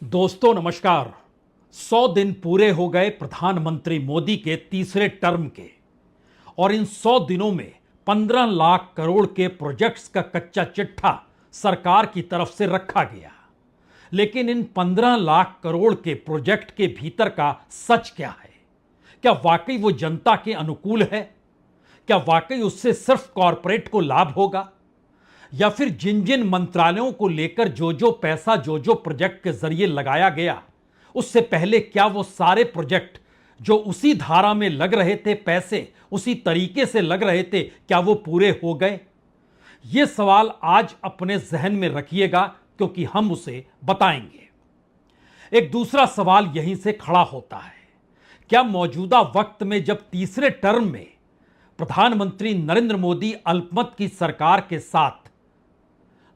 दोस्तों नमस्कार। 100 दिन पूरे हो गए प्रधानमंत्री मोदी के तीसरे टर्म के, और इन 100 दिनों में 15 लाख करोड़ के प्रोजेक्ट्स का कच्चा चिट्ठा सरकार की तरफ से रखा गया। लेकिन इन 15 लाख करोड़ के प्रोजेक्ट के भीतर का सच क्या है? क्या वाकई वो जनता के अनुकूल है? क्या वाकई उससे सिर्फ कॉरपोरेट को लाभ होगा, या फिर जिन जिन मंत्रालयों को लेकर जो जो पैसा जो जो प्रोजेक्ट के जरिए लगाया गया, उससे पहले क्या वो सारे प्रोजेक्ट जो उसी धारा में लग रहे थे, पैसे उसी तरीके से लग रहे थे, क्या वो पूरे हो गए? ये सवाल आज अपने जहन में रखिएगा, क्योंकि हम उसे बताएंगे। एक दूसरा सवाल यहीं से खड़ा होता है, क्या मौजूदा वक्त में जब तीसरे टर्म में प्रधानमंत्री नरेंद्र मोदी अल्पमत की सरकार के साथ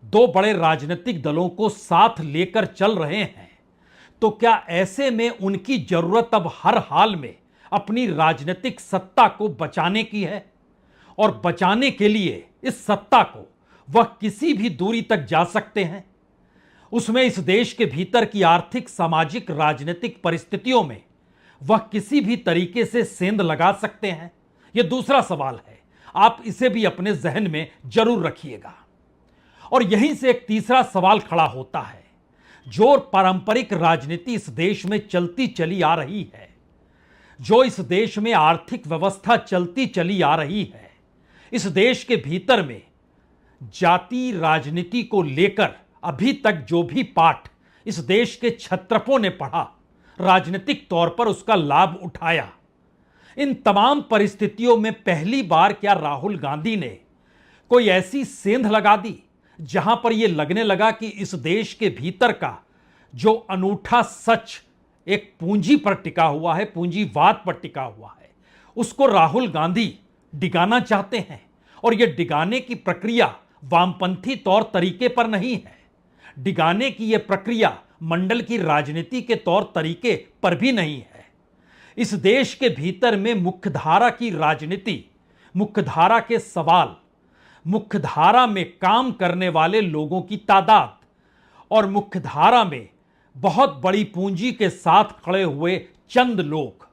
दो बड़े राजनीतिक दलों को साथ लेकर चल रहे हैं, तो क्या ऐसे में उनकी जरूरत अब हर हाल में अपनी राजनीतिक सत्ता को बचाने की है? और बचाने के लिए इस सत्ता को वह किसी भी दूरी तक जा सकते हैं? उसमें इस देश के भीतर की आर्थिक, सामाजिक, राजनीतिक परिस्थितियों में वह किसी भी तरीके से सेंध लगा सकते हैं? यह दूसरा सवाल है, आप इसे भी अपने जहन में जरूर रखिएगा। और यहीं से एक तीसरा सवाल खड़ा होता है, जो पारंपरिक राजनीति इस देश में चलती चली आ रही है, जो इस देश में आर्थिक व्यवस्था चलती चली आ रही है, इस देश के भीतर में जाति राजनीति को लेकर अभी तक जो भी पाठ इस देश के क्षत्रपों ने पढ़ा, राजनीतिक तौर पर उसका लाभ उठाया, इन तमाम परिस्थितियों में पहली बार क्या राहुल गांधी ने कोई ऐसी सेंध लगा दी जहां पर यह लगने लगा कि इस देश के भीतर का जो अनूठा सच एक पूंजी पर टिका हुआ है, पूंजीवाद पर टिका हुआ है, उसको राहुल गांधी डिगाना चाहते हैं? और यह डिगाने की प्रक्रिया वामपंथी तौर तरीके पर नहीं है, डिगाने की यह प्रक्रिया मंडल की राजनीति के तौर तरीके पर भी नहीं है। इस देश के भीतर में मुख्यधारा की राजनीति, मुख्यधारा के सवाल, मुख्यधारा में काम करने वाले लोगों की तादाद और मुख्यधारा में बहुत बड़ी पूंजी के साथ खड़े हुए चंद लोग,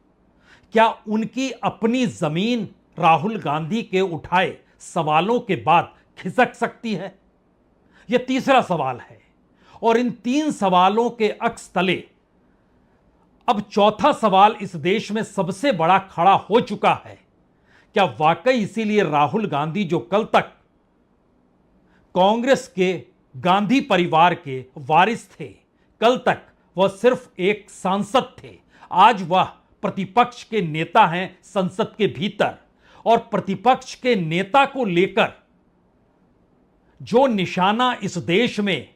क्या उनकी अपनी जमीन राहुल गांधी के उठाए सवालों के बाद खिसक सकती है? यह तीसरा सवाल है। और इन तीन सवालों के अक्स तले अब चौथा सवाल इस देश में सबसे बड़ा खड़ा हो चुका है, क्या वाकई इसीलिए राहुल गांधी, जो कल तक कांग्रेस के गांधी परिवार के वारिस थे, कल तक वह सिर्फ एक सांसद थे, आज वह प्रतिपक्ष के नेता हैं संसद के भीतर, और प्रतिपक्ष के नेता को लेकर जो निशाना इस देश में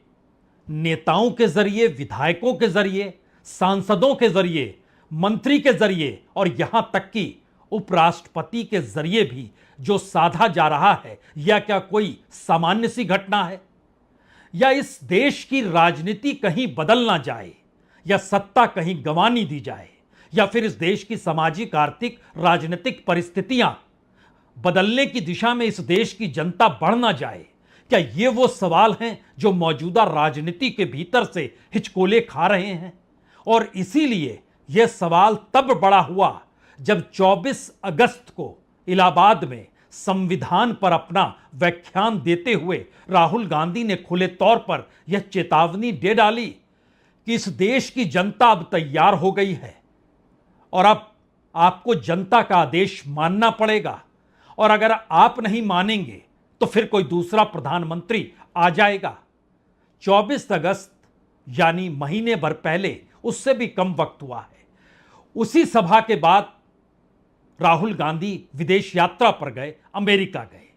नेताओं के जरिए, विधायकों के जरिए, सांसदों के जरिए, मंत्री के जरिए और यहां तक कि उपराष्ट्रपति के जरिए भी जो साधा जा रहा है, या क्या कोई सामान्य सी घटना है? या इस देश की राजनीति कहीं बदल ना जाए, या सत्ता कहीं गंवानी दी जाए, या फिर इस देश की सामाजिक, आर्थिक, राजनीतिक परिस्थितियां बदलने की दिशा में इस देश की जनता बढ़ ना जाए? क्या ये वो सवाल हैं जो मौजूदा राजनीति के भीतर से हिचकोले खा रहे हैं? और इसीलिए यह सवाल तब बड़ा हुआ जब 24 अगस्त को इलाहाबाद में संविधान पर अपना व्याख्यान देते हुए राहुल गांधी ने खुले तौर पर यह चेतावनी दे डाली कि इस देश की जनता अब तैयार हो गई है, और अब आपको जनता का आदेश मानना पड़ेगा, और अगर आप नहीं मानेंगे तो फिर कोई दूसरा प्रधानमंत्री आ जाएगा। 24 अगस्त यानी महीने भर पहले, उससे भी कम वक्त हुआ है, उसी सभा के बाद राहुल गांधी विदेश यात्रा पर गए, अमेरिका गए,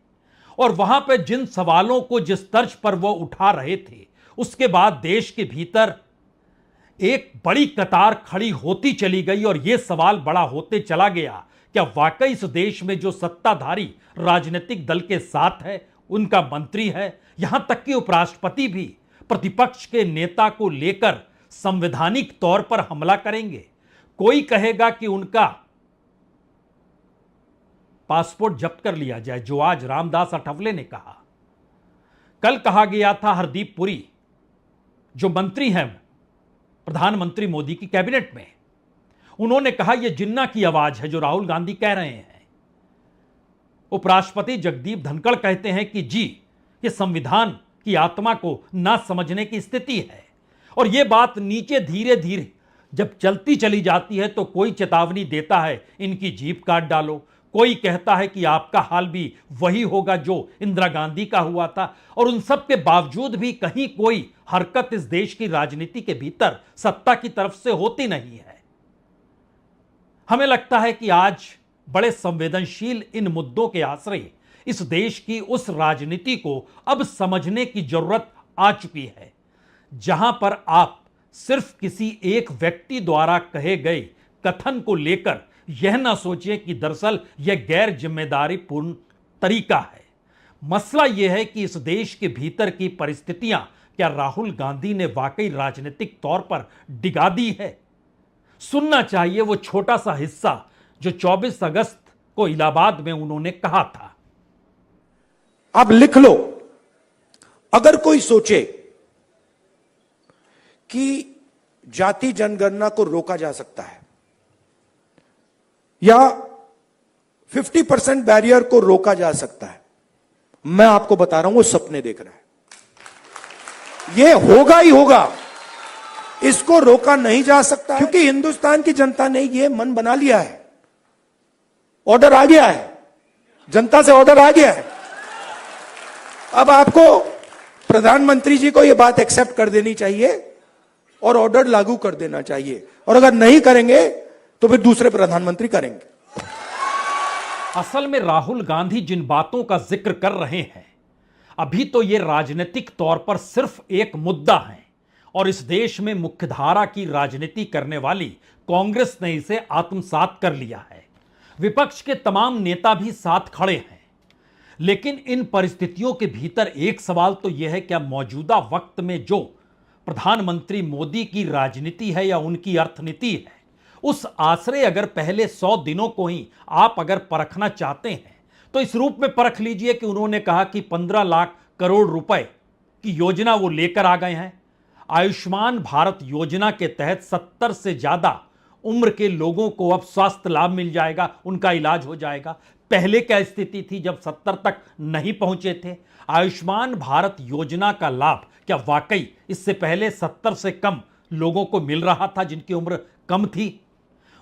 और वहां पर जिन सवालों को जिस तर्ज पर वो उठा रहे थे, उसके बाद देश के भीतर एक बड़ी कतार खड़ी होती चली गई, और यह सवाल बड़ा होते चला गया, क्या वाकई इस देश में जो सत्ताधारी राजनीतिक दल के साथ है, उनका मंत्री है, यहां तक कि उपराष्ट्रपति भी प्रतिपक्ष के नेता को लेकर संवैधानिक तौर पर हमला करेंगे? कोई कहेगा कि उनका पासपोर्ट जब्त कर लिया जाए, जो आज रामदास अठावले ने कहा। कल कहा गया था हरदीप पुरी जो मंत्री हैं प्रधानमंत्री मोदी की कैबिनेट में। उन्होंने कहा यह जिन्ना की आवाज है जो राहुल गांधी कह रहे हैं। उपराष्ट्रपति जगदीप धनखड़ कहते हैं कि जी, यह संविधान की आत्मा को ना समझने की स्थिति है। और यह बात नीचे धीरे धीरे जब चलती चली जाती है तो कोई चेतावनी देता है इनकी जीभ काट डालो, कोई कहता है कि आपका हाल भी वही होगा जो इंदिरा गांधी का हुआ था। और उन सब के बावजूद भी कहीं कोई हरकत इस देश की राजनीति के भीतर सत्ता की तरफ से होती नहीं है। हमें लगता है कि आज बड़े संवेदनशील इन मुद्दों के आश्रय इस देश की उस राजनीति को अब समझने की जरूरत आ चुकी है, जहां पर आप सिर्फ किसी एक व्यक्ति द्वारा कहे गए कथन को लेकर यह ना सोचें कि दरअसल यह गैर जिम्मेदारीपूर्ण तरीका है। मसला यह है कि इस देश के भीतर की परिस्थितियां क्या राहुल गांधी ने वाकई राजनीतिक तौर पर डिगा दी है? सुनना चाहिए वो छोटा सा हिस्सा जो 24 अगस्त को इलाहाबाद में उन्होंने कहा था। आप लिख लो, अगर कोई सोचे कि जाति जनगणना को रोका जा सकता है या 50% बैरियर को रोका जा सकता है, मैं आपको बता रहा हूं वो सपने देख रहा है। यह होगा ही होगा, इसको रोका नहीं जा सकता, क्योंकि हिंदुस्तान की जनता ने यह मन बना लिया है। ऑर्डर आ गया है, जनता से ऑर्डर आ गया है। अब आपको प्रधानमंत्री जी को यह बात एक्सेप्ट कर देनी चाहिए और ऑर्डर लागू कर देना चाहिए, और अगर नहीं करेंगे तो फिर दूसरे प्रधानमंत्री करेंगे। असल में राहुल गांधी जिन बातों का जिक्र कर रहे हैं, अभी तो यह राजनीतिक तौर पर सिर्फ एक मुद्दा है और इस देश में मुख्यधारा की राजनीति करने वाली कांग्रेस ने इसे आत्मसात कर लिया है। विपक्ष के तमाम नेता भी साथ खड़े हैं। लेकिन इन परिस्थितियों के भीतर एक सवाल तो यह है, क्या मौजूदा वक्त में जो प्रधानमंत्री मोदी की राजनीति है या उनकी अर्थनीति है, उस आश्रय अगर पहले 100 दिनों को ही आप अगर परखना चाहते हैं तो इस रूप में परख लीजिए कि उन्होंने कहा कि 15 लाख करोड़ रुपए की योजना वो लेकर आ गए हैं। आयुष्मान भारत योजना के तहत 70 से ज्यादा उम्र के लोगों को अब स्वास्थ्य लाभ मिल जाएगा, उनका इलाज हो जाएगा। पहले क्या स्थिति थी जब 70 तक नहीं पहुंचे थे? आयुष्मान भारत योजना का लाभ क्या वाकई इससे पहले 70 से कम लोगों को मिल रहा था जिनकी उम्र कम थी?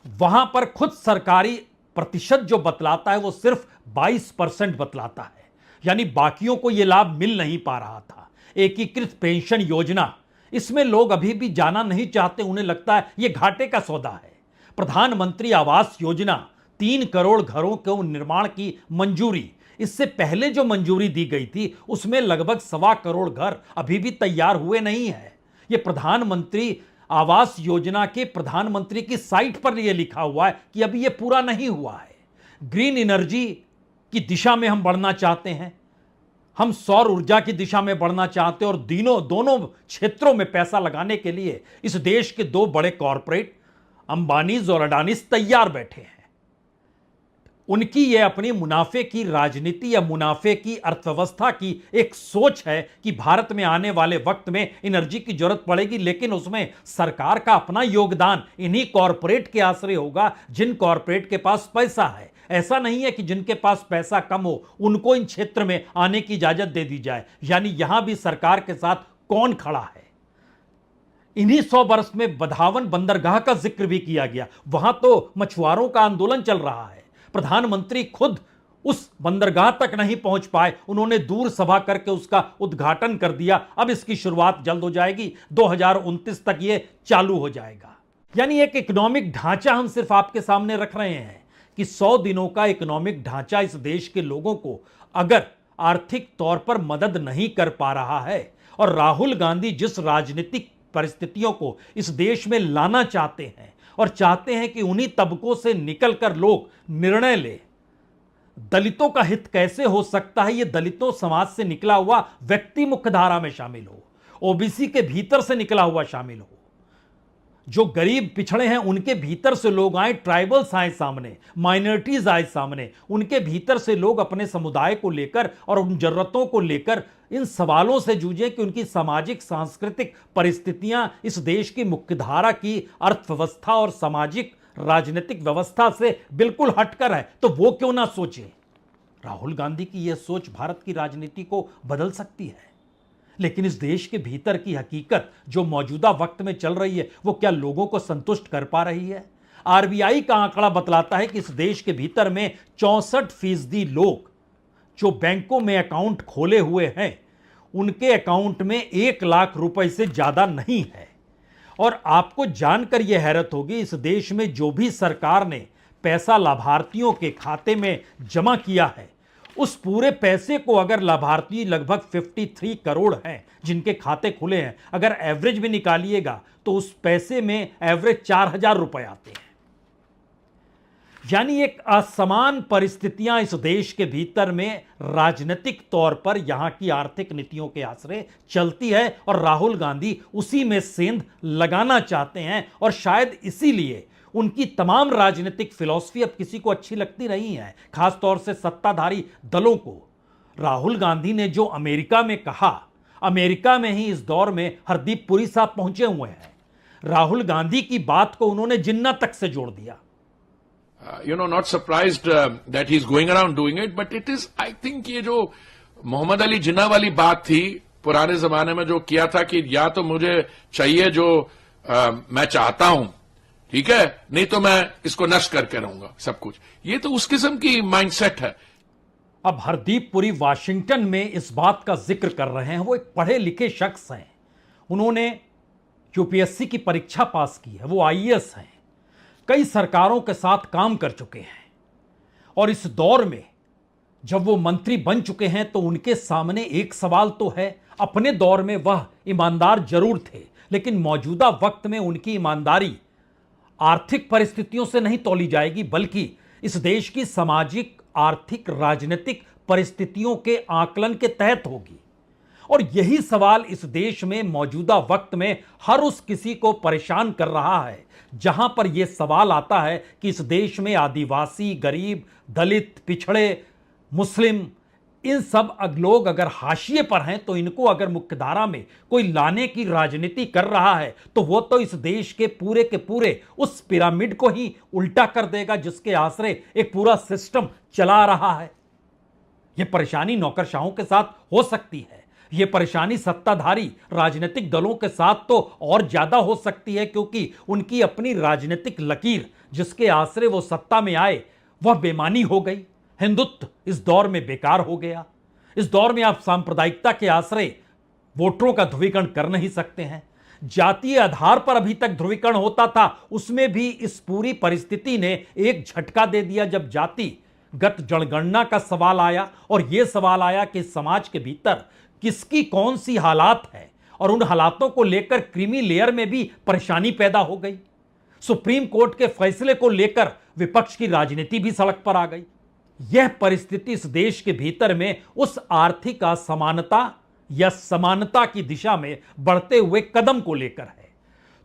वहां पर खुद सरकारी प्रतिशत जो बतलाता है वो सिर्फ 22% बतलाता है, यानी बाकियों को यह लाभ मिल नहीं पा रहा था। एकीकृत पेंशन योजना, इसमें लोग अभी भी जाना नहीं चाहते, उन्हें लगता है यह घाटे का सौदा है। प्रधानमंत्री आवास योजना, 3 करोड़ घरों के निर्माण की मंजूरी, इससे पहले जो मंजूरी दी गई थी उसमें लगभग 1.25 करोड़ घर अभी भी तैयार हुए नहीं है। यह प्रधानमंत्री आवास योजना के प्रधानमंत्री की साइट पर यह लिखा हुआ है कि अभी यह पूरा नहीं हुआ है। ग्रीन एनर्जी की दिशा में हम बढ़ना चाहते हैं, हम सौर ऊर्जा की दिशा में बढ़ना चाहते हैं और दोनों क्षेत्रों में पैसा लगाने के लिए इस देश के 2 बड़े कॉरपोरेट अंबानीज और अडानीज तैयार बैठे हैं। उनकी यह अपनी मुनाफे की राजनीति या मुनाफे की अर्थव्यवस्था की एक सोच है कि भारत में आने वाले वक्त में एनर्जी की जरूरत पड़ेगी, लेकिन उसमें सरकार का अपना योगदान इन्हीं कॉरपोरेट के आश्रय होगा जिन कॉरपोरेट के पास पैसा है। ऐसा नहीं है कि जिनके पास पैसा कम हो उनको इन क्षेत्र में आने की इजाजत दे दी जाए। यानी यहां भी सरकार के साथ कौन खड़ा है? इन्हीं 100 वर्ष में बधावन बंदरगाह का जिक्र भी किया गया, वहां तो मछुआरों का आंदोलन चल रहा है। प्रधानमंत्री खुद उस बंदरगाह तक नहीं पहुंच पाए, उन्होंने दूर सभा करके उसका उद्घाटन कर दिया। अब इसकी शुरुआत जल्द हो जाएगी, 2029 तक यह चालू हो जाएगा। यानी एक इकोनॉमिक ढांचा हम सिर्फ आपके सामने रख रहे हैं कि 100 दिनों का इकोनॉमिक ढांचा इस देश के लोगों को अगर आर्थिक तौर पर मदद नहीं कर पा रहा है और राहुल गांधी जिस राजनीतिक परिस्थितियों को इस देश में लाना चाहते हैं और चाहते हैं कि उन्हीं तबकों से निकलकर लोग निर्णय ले, दलितों का हित कैसे हो सकता है? यह दलितों समाज से निकला हुआ व्यक्ति मुख्यधारा में शामिल हो, ओबीसी के भीतर से निकला हुआ शामिल हो, जो गरीब पिछड़े हैं उनके भीतर से लोग आए, ट्राइबल्स आए सामने, माइनॉरिटीज आए सामने, उनके भीतर से लोग अपने समुदाय को लेकर और उन जरूरतों को लेकर इन सवालों से जूझे कि उनकी सामाजिक सांस्कृतिक परिस्थितियां इस देश की मुख्यधारा की अर्थव्यवस्था और सामाजिक राजनीतिक व्यवस्था से बिल्कुल हटकर है, तो वो क्यों ना सोचे। राहुल गांधी की यह सोच भारत की राजनीति को बदल सकती है, लेकिन इस देश के भीतर की हकीकत जो मौजूदा वक्त में चल रही है वो क्या लोगों को संतुष्ट कर पा रही है। आरबीआई का आंकड़ा बतलाता है कि इस देश के भीतर में 64% लोग जो बैंकों में अकाउंट खोले हुए हैं उनके अकाउंट में 1 लाख रुपए से ज्यादा नहीं है। और आपको जानकर यह हैरत होगी, इस देश में जो भी सरकार ने पैसा लाभार्थियों के खाते में जमा किया है उस पूरे पैसे को अगर लाभार्थी लगभग 53 करोड़ हैं जिनके खाते खुले हैं, अगर एवरेज भी निकालिएगा तो उस पैसे में एवरेज 4000 रुपए आते हैं। यानी एक असमान परिस्थितियां इस देश के भीतर में राजनीतिक तौर पर यहां की आर्थिक नीतियों के आश्रय चलती है और राहुल गांधी उसी में सेंध लगाना चाहते हैं। और शायद इसीलिए उनकी तमाम राजनीतिक फिलॉसफी अब किसी को अच्छी लगती नहीं है, खासतौर से सत्ताधारी दलों को। राहुल गांधी ने जो अमेरिका में कहा, अमेरिका में ही इस दौर में हरदीप पुरी साहब पहुंचे हुए हैं। राहुल गांधी की बात को उन्होंने जिन्ना तक से जोड़ दिया। Not surprised that he's going around doing it, but it is, I think, ये जो मोहम्मद अली जिन्ना वाली बात थी पुराने जमाने में जो किया था कि या तो मुझे चाहिए जो मैं चाहता हूं, ठीक है, नहीं तो मैं इसको नष्ट करके रहूंगा सब कुछ, ये तो उस किस्म की माइंडसेट है। अब हरदीप पुरी वाशिंगटन में इस बात का जिक्र कर रहे हैं। वो एक पढ़े लिखे शख्स हैं, उन्होंने यूपीएससी की परीक्षा पास की है, वो आईएएस हैं, कई सरकारों के साथ काम कर चुके हैं और इस दौर में जब वो मंत्री बन चुके हैं तो उनके सामने एक सवाल तो है, अपने दौर में वह ईमानदार जरूर थे लेकिन मौजूदा वक्त में उनकी ईमानदारी आर्थिक परिस्थितियों से नहीं तौली जाएगी बल्कि इस देश की सामाजिक, आर्थिक, राजनीतिक परिस्थितियों के आकलन के तहत होगी। और यही सवाल इस देश में मौजूदा वक्त में हर उस किसी को परेशान कर रहा है जहां पर यह सवाल आता है कि इस देश में आदिवासी, गरीब, दलित, पिछड़े, मुस्लिम, इन सब लोग अगर हाशिए पर हैं तो इनको अगर मुख्यधारा में कोई लाने की राजनीति कर रहा है तो वो तो इस देश के पूरे उस पिरामिड को ही उल्टा कर देगा जिसके आश्रय एक पूरा सिस्टम चला रहा है। यह परेशानी नौकरशाहों के साथ हो सकती है, यह परेशानी सत्ताधारी राजनीतिक दलों के साथ तो और ज्यादा हो सकती है क्योंकि उनकी अपनी राजनीतिक लकीर जिसके आश्रय वो सत्ता में आए वह बेमानी हो गई। हिंदुत्व इस दौर में बेकार हो गया। इस दौर में आप सांप्रदायिकता के आश्रय वोटरों का ध्रुवीकरण कर नहीं सकते हैं। जातीय आधार पर अभी तक ध्रुवीकरण होता था, उसमें भी इस पूरी परिस्थिति ने एक झटका दे दिया जब जातिगत जनगणना का सवाल आया और यह सवाल आया कि समाज के भीतर किसकी कौन सी हालात है और उन हालातों को लेकर क्रीमी लेयर में भी परेशानी पैदा हो गई। सुप्रीम कोर्ट के फैसले को लेकर विपक्ष की राजनीति भी सड़क पर आ गई। यह परिस्थिति इस देश के भीतर में उस आर्थिक असमानता या समानता की दिशा में बढ़ते हुए कदम को लेकर है।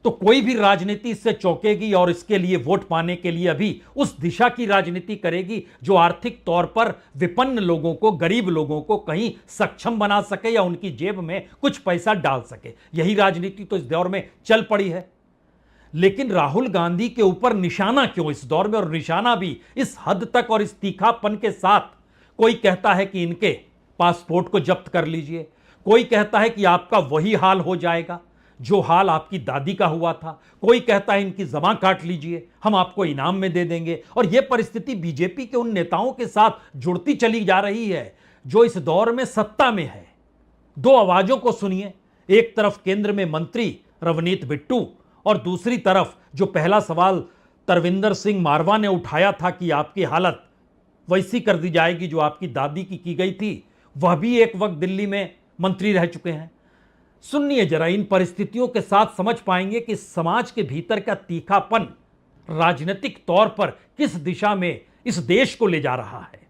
तो कोई भी राजनीति इससे चौंकेगी और इसके लिए वोट पाने के लिए अभी उस दिशा की राजनीति करेगी जो आर्थिक तौर पर विपन्न लोगों को, गरीब लोगों को कहीं सक्षम बना सके या उनकी जेब में कुछ पैसा डाल सके। यही राजनीति तो इस दौर में चल पड़ी है। लेकिन राहुल गांधी के ऊपर निशाना क्यों इस दौर में, और निशाना भी इस हद तक और इस तीखापन के साथ। कोई कहता है कि इनके पासपोर्ट को जब्त कर लीजिए, कोई कहता है कि आपका वही हाल हो जाएगा जो हाल आपकी दादी का हुआ था, कोई कहता है इनकी जबां काट लीजिए, हम आपको इनाम में दे देंगे। और यह परिस्थिति बीजेपी के उन नेताओं के साथ जुड़ती चली जा रही है जो इस दौर में सत्ता में है। दो आवाजों को सुनिए, एक तरफ केंद्र में मंत्री रवनीत बिट्टू और दूसरी तरफ जो पहला सवाल तरविंदर सिंह मारवा ने उठाया था कि आपकी हालत वैसी कर दी जाएगी जो आपकी दादी की गई थी, वह भी एक वक्त दिल्ली में मंत्री रह चुके हैं। सुनिए जरा, इन परिस्थितियों के साथ समझ पाएंगे कि समाज के भीतर का तीखापन राजनीतिक तौर पर किस दिशा में इस देश को ले जा रहा है।